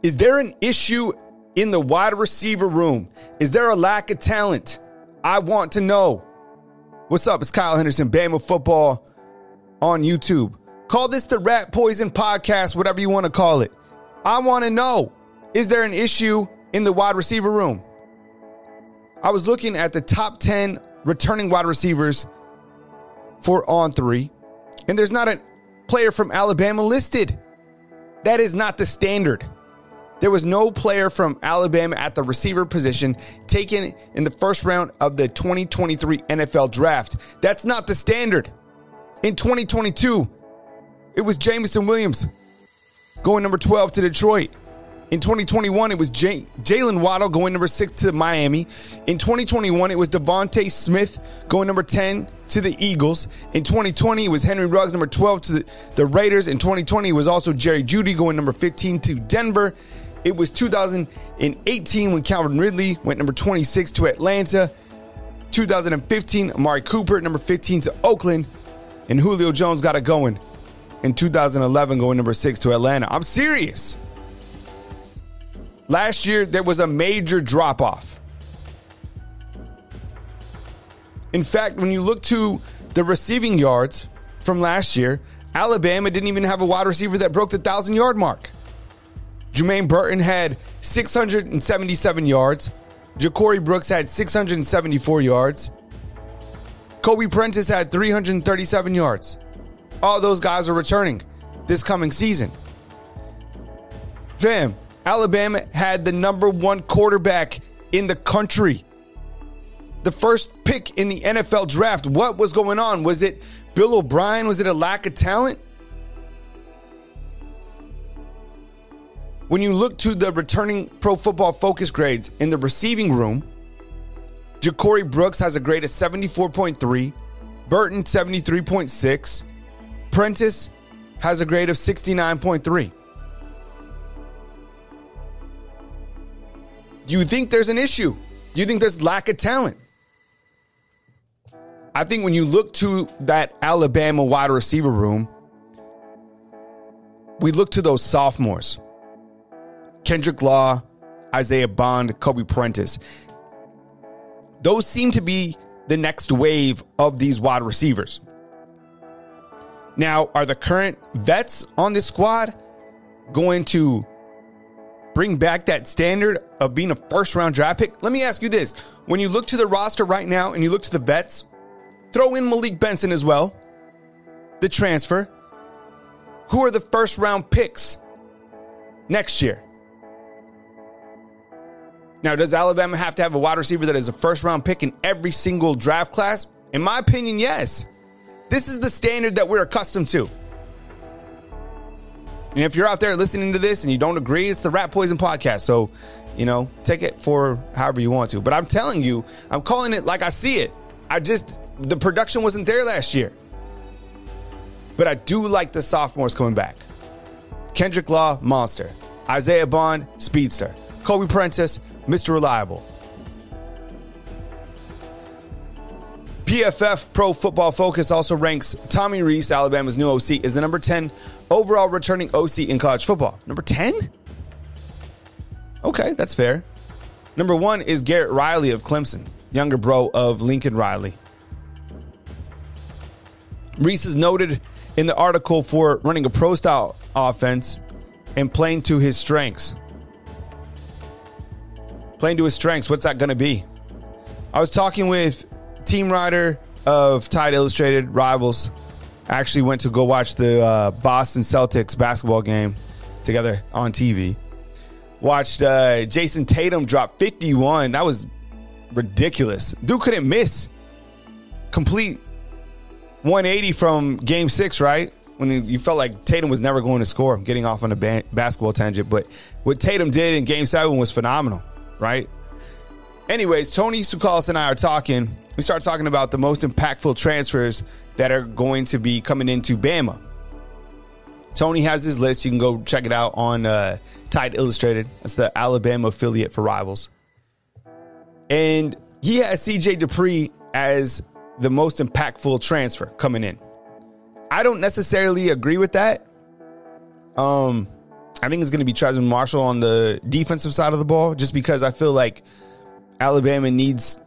Is there an issue in the wide receiver room? Is there a lack of talent? I want to know. What's up? It's Kyle Henderson, Bama Football on YouTube. Call this the Rat Poison Podcast, whatever you want to call it. I want to know, is there an issue in the wide receiver room? I was looking at the top 10 returning wide receivers for On3, and there's not a player from Alabama listed. That is not the standard. There was no player from Alabama at the receiver position taken in the first round of the 2023 NFL Draft. That's not the standard. In 2022, it was Jameson Williams going number 12 to Detroit. In 2021, it was Jaylen Waddle going number 6 to Miami. In 2021, it was DeVonta Smith going number 10 to the Eagles. In 2020, it was Henry Ruggs, number 12 to the Raiders. In 2020, it was also Jerry Jeudy going number 15 to Denver. It was 2018 when Calvin Ridley went number 26 to Atlanta. 2015, Amari Cooper, number 15 to Oakland. And Julio Jones got it going in 2011, going number 6 to Atlanta. I'm serious. Last year, there was a major drop-off. In fact, when you look to the receiving yards from last year, Alabama didn't even have a wide receiver that broke the 1,000-yard mark. Jermaine Burton had 677 yards. Ja'Cory Brooks had 674 yards. Kobe Prentice had 337 yards. All those guys are returning this coming season. Fam, Alabama had the number 1 quarterback in the country. The first pick in the NFL draft. What was going on? Was it Bill O'Brien? Was it a lack of talent? When you look to the returning Pro Football Focus grades in the receiving room, Ja'Cory Brooks has a grade of 74.3, Burton 73.6, Prentice has a grade of 69.3. Do you think there's an issue? Do you think there's lack of talent? I think when you look to that Alabama wide receiver room, we look to those sophomores. Kendrick Law, Isaiah Bond, Kobe Prentice. Those seem to be the next wave of these wide receivers. Now, are the current vets on this squad going to bring back that standard of being a first-round draft pick? Let me ask you this. When you look to the roster right now and you look to the vets, throw in Malik Benson as well, the transfer. Who are the first-round picks next year? Now, does Alabama have to have a wide receiver that is a first-round pick in every single draft class? In my opinion, yes. This is the standard that we're accustomed to. And if you're out there listening to this and you don't agree, it's the Rat Poison Podcast. So, take it for however you want to. But I'm telling you, I'm calling it like I see it. The production wasn't there last year. But I do like the sophomores coming back. Kendrick Law, monster. Isaiah Bond, speedster. Kobe Prentice, Mr. Reliable. PFF Pro Football Focus also ranks Tommy Rees, Alabama's new OC, as the number 10 overall returning OC in college football. Number 10? Okay, that's fair. Number 1 is Garrett Riley of Clemson, younger bro of Lincoln Riley. Rees is noted in the article for running a pro-style offense and playing to his strengths. Playing to his strengths, what's that going to be? I was talking with team writer of Tide Illustrated, Rivals. I actually went to go watch the Boston Celtics basketball game together on TV. Watched Jason Tatum drop 51. That was ridiculous. Dude couldn't miss. Complete 180 from Game 6, right? When you felt like Tatum was never going to score. I'm getting off on a basketball tangent, but what Tatum did in Game 7 was phenomenal, right? Anyways, Tony Sukalis and I are talking. We start talking about the most impactful transfers that are going to be coming into Bama. Tony has his list. You can go check it out on Tide Illustrated. That's the Alabama affiliate for Rivals. And he has C.J. Dupree as the most impactful transfer coming in. I don't necessarily agree with that. I think it's going to be Trezmen Marshall on the defensive side of the ball, just because I feel like Alabama needs,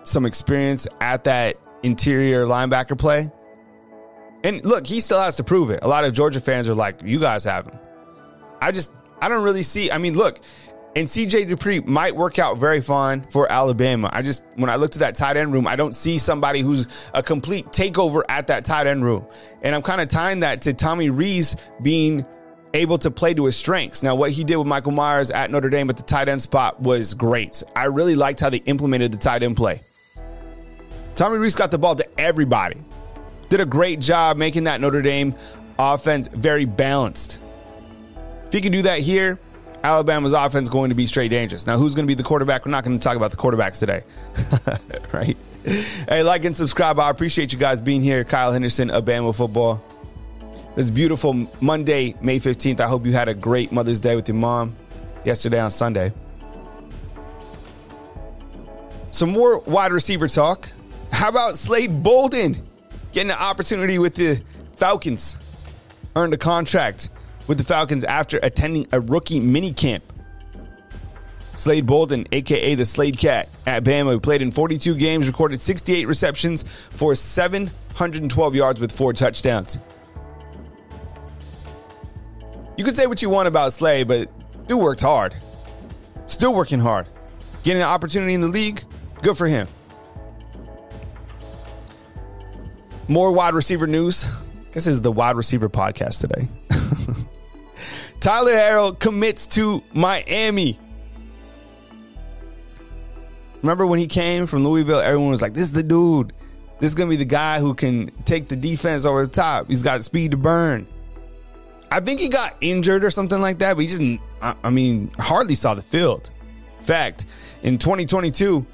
some experience at that interior linebacker play. And look, he still has to prove it. A lot of Georgia fans are like, you guys have him. I don't really see. I mean, look, and CJ Dupree might work out very fine for Alabama. When I looked at that tight end room, I don't see somebody who's a complete takeover at that tight end room. And I'm kind of tying that to Tommy Rees being able to play to his strengths. Now, what he did with Michael Myers at Notre Dame at the tight end spot was great. I really liked how they implemented the tight end play. Tommy Rees got the ball to everybody. Did a great job making that Notre Dame offense very balanced. If he can do that here, Alabama's offense is going to be straight dangerous. Now, who's going to be the quarterback? We're not going to talk about the quarterbacks today. Right? Hey, like and subscribe. I appreciate you guys being here. Kyle Henderson of Bama Football. This beautiful Monday, May 15th. I hope you had a great Mother's Day with your mom yesterday on Sunday. Some more wide receiver talk. How about Slade Bolden getting an opportunity with the Falcons? Earned a contract with the Falcons after attending a rookie minicamp. Slade Bolden, a.k.a. the Slade Cat at Bama, who played in 42 games, recorded 68 receptions for 712 yards with 4 touchdowns. You can say what you want about Slade, but dude worked hard. Still working hard. Getting an opportunity in the league, good for him. More wide receiver news. I guess this is the wide receiver podcast today. Tyler Harrell commits to Miami. Remember when he came from Louisville, everyone was like, this is the dude. This is going to be the guy who can take the defense over the top. He's got speed to burn. I think he got injured or something like that, but he just, hardly saw the field. In fact, in 2022,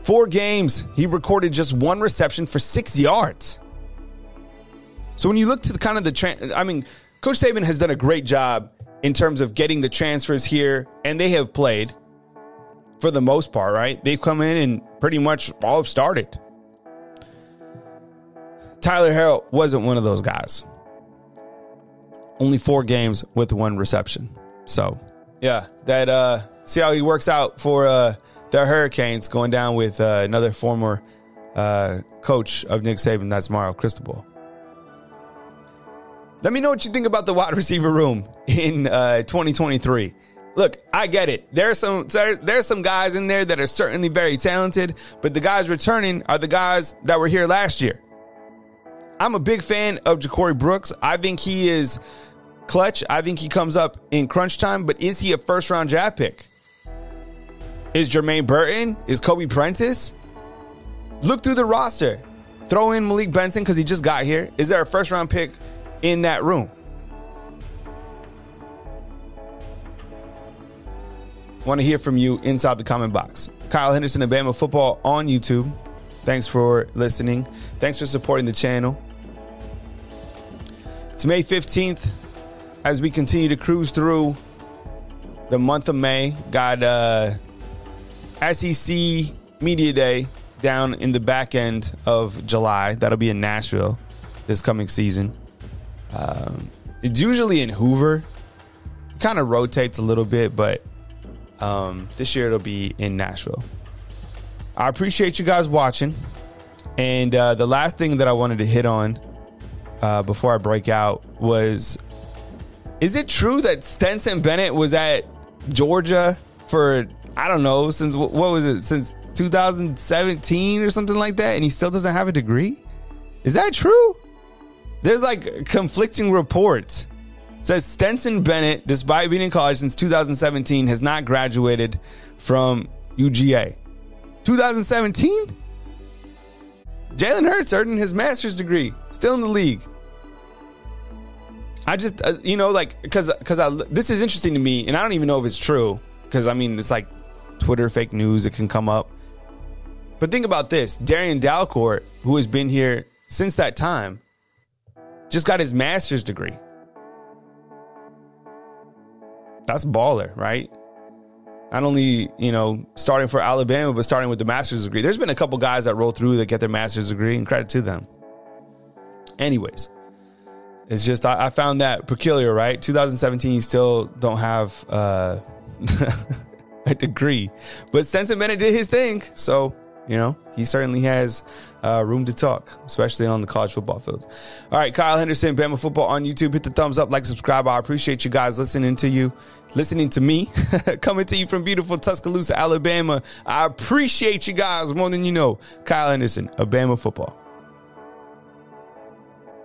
4 games, he recorded just 1 reception for 6 yards. So when you look to Coach Saban has done a great job in terms of getting the transfers here, and they have played for the most part, right? They've come in and pretty much all have started. Tyler Harrell wasn't one of those guys. Only 4 games with 1 reception. So, yeah, see how he works out for the Hurricanes, going down with another former coach of Nick Saban, that's Mario Cristobal. Let me know what you think about the wide receiver room in 2023. Look, I get it. There's some guys in there that are certainly very talented, but the guys returning are the guys that were here last year. I'm a big fan of Ja'Cory Brooks. I think he is clutch. I think he comes up in crunch time, but is he a first-round draft pick? Is Jermaine Burton? Is Kobe Prentice? Look through the roster. Throw in Malik Benson because he just got here. Is there a first-round pick in that room? Want to hear from you inside the comment box. Kyle Henderson of Bama Football on YouTube. Thanks for listening. Thanks for supporting the channel. It's May 15th as we continue to cruise through the month of May. Got SEC Media Day down in the back end of July. That'll be in Nashville this coming season. It's usually in Hoover. It kind of rotates a little bit, but this year it'll be in Nashville. I appreciate you guys watching. And the last thing that I wanted to hit on before I break out was, is it true that Stenson Bennett was at Georgia for, I don't know, since what was it, since 2017 or something like that, and he still doesn't have a degree? Is that true? There's like conflicting reports. It says Stenson Bennett, despite being in college since 2017, has not graduated from UGA. 2017? Jalen Hurts earning his master's degree, still in the league. I just, because this is interesting to me, and I don't even know if it's true, because, it's like Twitter fake news, it can come up. But think about this. Darian Dalcourt, who has been here since that time, just got his master's degree. That's baller, right? Not only, starting for Alabama, but starting with the master's degree. There's been a couple guys that roll through that get their master's degree, and credit to them. Anyways, It's just, I found that peculiar, right? 2017, you still don't have a degree. But Stenson Bennett did his thing. So, you know, he certainly has room to talk, especially on the college football field. All right, Kyle Henderson, Bama Football on YouTube. Hit the thumbs up, like, subscribe. I appreciate you guys listening to me, coming to you from beautiful Tuscaloosa, Alabama. I appreciate you guys more than you know. Kyle Henderson of Bama Football.